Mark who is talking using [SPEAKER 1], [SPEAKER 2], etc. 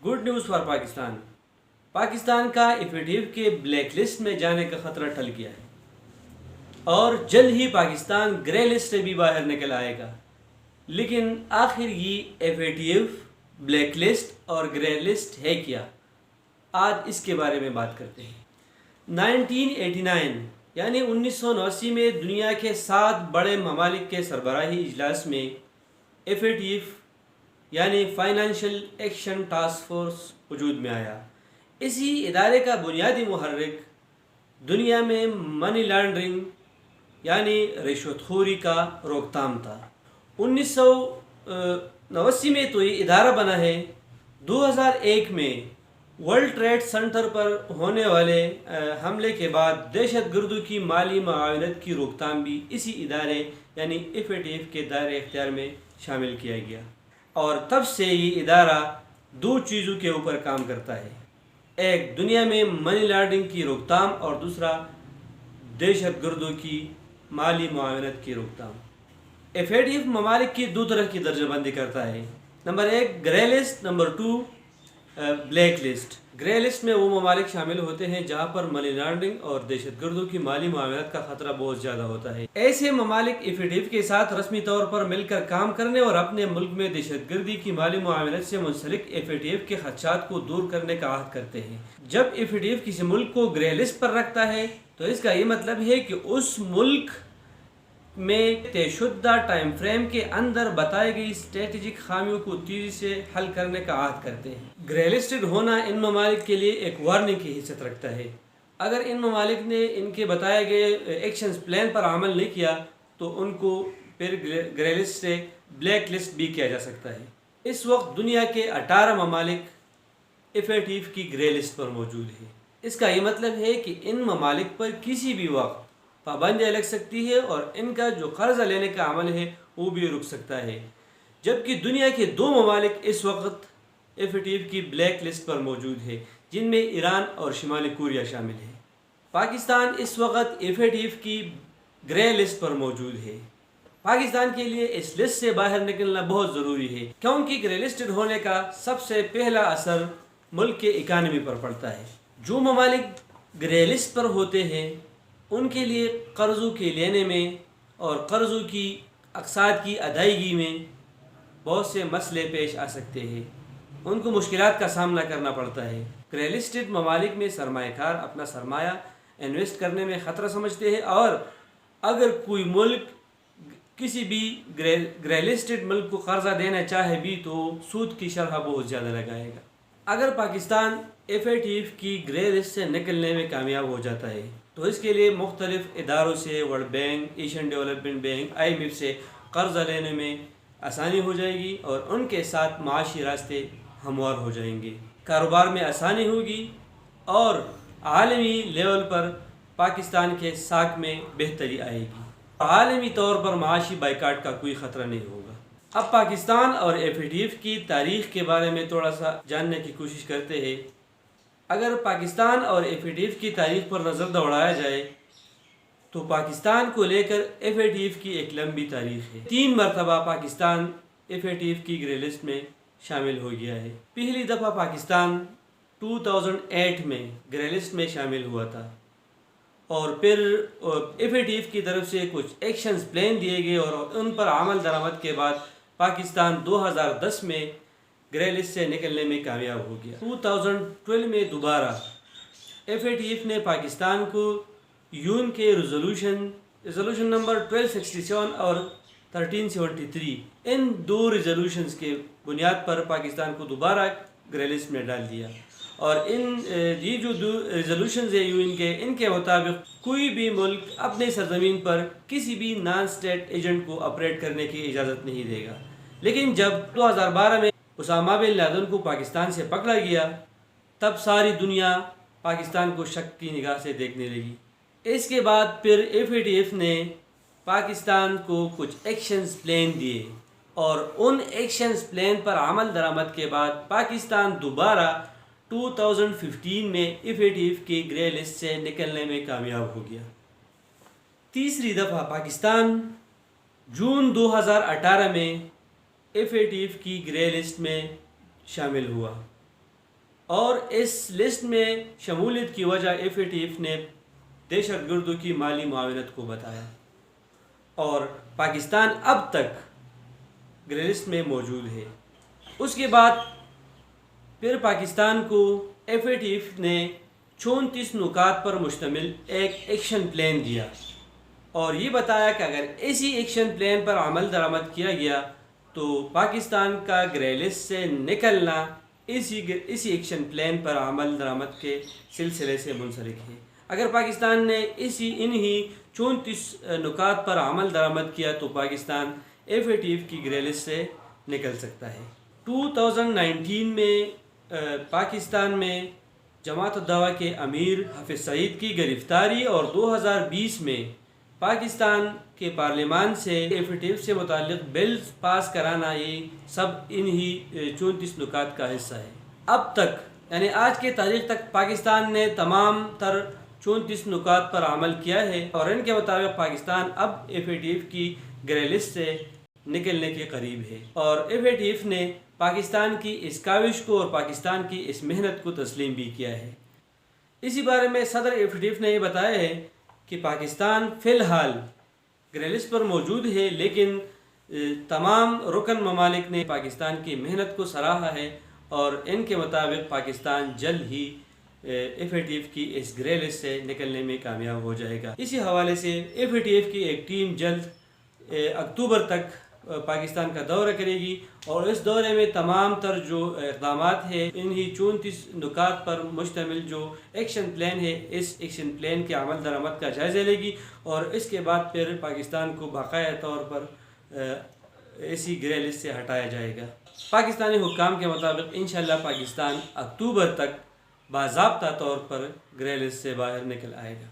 [SPEAKER 1] Good news for Pakistan. Pakistan का FATF के black list में जाने का खतरा टल गया है और जल्द ही पाकिस्तान ग्रे लिस्ट से भी बाहर निकल आएगा। लेकिन आखिर ये एफएटीएफ ब्लैक लिस्ट और ग्रे लिस्ट है क्या, आज इसके बारे में बात करते हैं। 1989 यानी 1989 में दुनिया के 7 बड़े ममालिक के सरबराही इजलास में एफएटीएफ यानी फाइनेंशियल एक्शन टास्क फोर्स वजूद में आया। इसी इदारे का बुनियादी मुहर्रिक दुनिया में मनी लॉन्ड्रिंग यानी रिश्वतखोरी का रोकथाम था। 1989 में तो ये इदारा बना है। 2001 में वर्ल्ड ट्रेड सेंटर पर होने वाले हमले के बाद दहशतगर्दों की माली मुआवनत की रोकथाम भी इसी इदारे यानी एफएटीएफ के दायरे इख्तियार में शामिल किया गया और तब से ये इदारा 2 चीज़ों के ऊपर काम करता है। एक दुनिया में मनी लॉन्ड्रिंग की रोकथाम और दूसरा दहशतगर्दों की माली मुआवनत की रोकथाम। एफएटीएफ ममालिक की 2 तरह की दर्जाबंदी करता है। Number 1 grey list, number 2 black list. Grey list में वो ममालिक शामिल होते हैं जहाँ पर मनी लॉन्ड्रिंग और दहशतगर्दों की माली मुआवनत का खतरा बहुत ज़्यादा होता है। ऐसे ममालिक एफएटीएफ के साथ रस्मी तौर पर मिलकर काम करने और अपने मुल्क में दहशतगर्दी की माली मुआवनत से मुंसलिक एफएटीएफ के खदशात को दूर करने का अहद करते हैं। जब एफएटीएफ किसी मुल्क को ग्रे लिस्ट पर रखता है तो इसका ये मतलब है कि उस मुल्क में तयशुदा टाइम फ्रेम के अंदर बताई गई स्ट्रेटेजिक खामियों को तेजी से हल करने का अहद करते हैं। ग्रे लिस्टेड होना इन ममालिक के लिए एक वार्निंग की हैसियत रखता है। अगर इन ममालिक ने इनके बताए गए एक्शन प्लान पर अमल नहीं किया तो उनको फिर ग्रे लिस्ट से ब्लैक लिस्ट भी किया जा सकता है। इस वक्त दुनिया के 18 ममालिक एफएटीएफ की ग्रे लिस्ट पर मौजूद है। इसका ये मतलब है कि इन ममालिक पर किसी भी वक्त पाबंदियाँ लग सकती है और इनका जो कर्जा लेने का अमल है वो भी रुक सकता है। जबकि दुनिया के 2 ममालिक इस वक्त एफएटीएफ की ब्लैक लिस्ट पर मौजूद है, जिनमें ईरान और शिमाली कोरिया शामिल है। पाकिस्तान इस वक्त एफएटीएफ की ग्रे लिस्ट पर मौजूद है। पाकिस्तान के लिए इस लिस्ट से बाहर निकलना बहुत ज़रूरी है, क्योंकि ग्रे लिस्टेड होने का सबसे पहला असर मुल्क के इकानमी पर पड़ता है। जो ममालिक ग्रे लिस्ट पर होते हैं उनके लिए कर्ज़ों के लेने में और कर्ज़ों की अक़सात की अदायगी में बहुत से मसले पेश आ सकते हैं। उनको मुश्किलात का सामना करना पड़ता है। ग्रे लिस्टेड ममालिक में सरमायाकार अपना सरमाया इन्वेस्ट करने में ख़तरा समझते हैं और अगर कोई मुल्क किसी भी ग्रे लिस्टेड मुल्क को कर्जा देना चाहे भी तो सूद की शरह बहुत ज़्यादा लगाएगा। अगर पाकिस्तान एफएटीएफ की ग्रे लिस्ट से निकलने में कामयाब हो जाता है तो इसके लिए मुख्तलिफ इदारों से world bank, Asian development bank, IMF से कर्जा लेने में आसानी हो जाएगी और उनके साथ माशी रास्ते हमवार हो जाएंगे। कारोबार में आसानी होगी और आलमी लेवल पर पाकिस्तान के साख में बेहतरी आएगी। आलमी तौर पर माशी बाइकाट का कोई ख़तरा नहीं होगा। अब पाकिस्तान और एफएटीएफ की तारीख़ के बारे में थोड़ा सा जानने की कोशिश करते हैं। अगर पाकिस्तान और एफएटीएफ की तारीख़ पर नज़र दौड़ाया जाए तो पाकिस्तान को लेकर एफएटीएफ की एक लंबी तारीख़ है। 3 मरतबा पाकिस्तान एफएटीएफ की ग्रे लिस्ट में शामिल हो गया है। पहली दफ़ा पाकिस्तान 2008 में ग्रे लिस्ट में शामिल हुआ था और फिर एफएटीएफ की तरफ से कुछ एक्शंस प्लान दिए गए और उन पर अमल दरामद के बाद पाकिस्तान 2010 में ग्रे लिस्ट से निकलने में कामयाब हो गया। 2012 में दोबारा एफएटीएफ ने पाकिस्तान को यूएन के रेजोल्यूशन नंबर 1267 और 1373 इन 2 रेजोल्यूशंस के बुनियाद पर पाकिस्तान को दोबारा ग्रे लिस्ट में डाल दिया और ये जो 2 रेजोल्यूशंस है यूएन के, इनके मुताबिक कोई भी मुल्क अपने सरजमीन पर किसी भी नॉन स्टेट एजेंट को ऑपरेट करने की इजाज़त नहीं देगा। लेकिन जब 2012 में उसामा बिन लादेन को पाकिस्तान से पकड़ा गया तब सारी दुनिया पाकिस्तान को शक की निगाह से देखने लगी। इसके बाद फिर एफएटीएफ ने पाकिस्तान को कुछ एक्शंस प्लान दिए और उन एक्शंस प्लान पर अमल दरामद के बाद पाकिस्तान दोबारा 2015 में एफएटीएफ की ग्रे लिस्ट से निकलने में कामयाब हो गया। तीसरी दफ़ा पाकिस्तान जून 2018 में एफएटीएफ की ग्रे लिस्ट में शामिल हुआ اور اس لسٹ میں شمولیت کی وجہ FATF نے دہشت گردوں کی مالی معاونت کو بتایا، اور پاکستان اب تک گرے لسٹ میں موجود ہے۔ اس کے بعد پھر پاکستان کو FATF نے 34 نکات پر مشتمل ایک ایکشن پلان دیا، اور یہ بتایا کہ اگر اسی ایکشن پلان پر عمل درآمد کیا گیا تو پاکستان کا گرے لسٹ سے نکلنا اسی ایکشن پلان پر عمل درآمد کے سلسلے سے منسلک ہے۔ اگر پاکستان نے انہی 34 نکات پر عمل درآمد کیا تو پاکستان FATF کی گرے لسٹ سے نکل سکتا ہے۔ 2019 میں پاکستان میں جماعت الدعوہ کے امیر حافظ سعید کی گرفتاری، اور 2020 میں پاکستان کے پارلیمان سے FATF سے متعلق بلز پاس کرانا، یہ سب انہی 34 نکات کا حصہ ہے۔ اب تک یعنی آج کے تاریخ تک پاکستان نے تمام تر 34 نکات پر عمل کیا ہے، اور ان کے مطابق پاکستان اب FATF کی گرے لسٹ سے نکلنے کے قریب ہے، اور FATF نے پاکستان کی اس کاوش کو اور پاکستان کی اس محنت کو تسلیم بھی کیا ہے۔ اسی بارے میں صدر FATF نے یہ بتایا ہے کہ پاکستان فی الحال گرے لسٹ پر موجود ہے، لیکن تمام رکن ممالک نے پاکستان کی محنت کو سراہا ہے، اور ان کے مطابق پاکستان جلد ہی FATF کی اس گرے لسٹ سے نکلنے میں کامیاب ہو جائے گا۔ اسی حوالے سے FATF کی ایک ٹیم جلد اکتوبر تک پاکستان کا دورہ کرے گی، اور اس دورے میں تمام تر جو اقدامات ہیں انہی 34 نکات پر مشتمل جو ایکشن پلان ہے، اس ایکشن پلان کے عمل درآمد کا جائزہ لے گی، اور اس کے بعد پھر پاکستان کو باقاعدہ طور پر ایسی گرے لسٹ سے ہٹایا جائے گا۔ پاکستانی حکام کے مطابق انشاءاللہ پاکستان اکتوبر تک باضابطہ طور پر گرے لسٹ سے باہر نکل آئے گا۔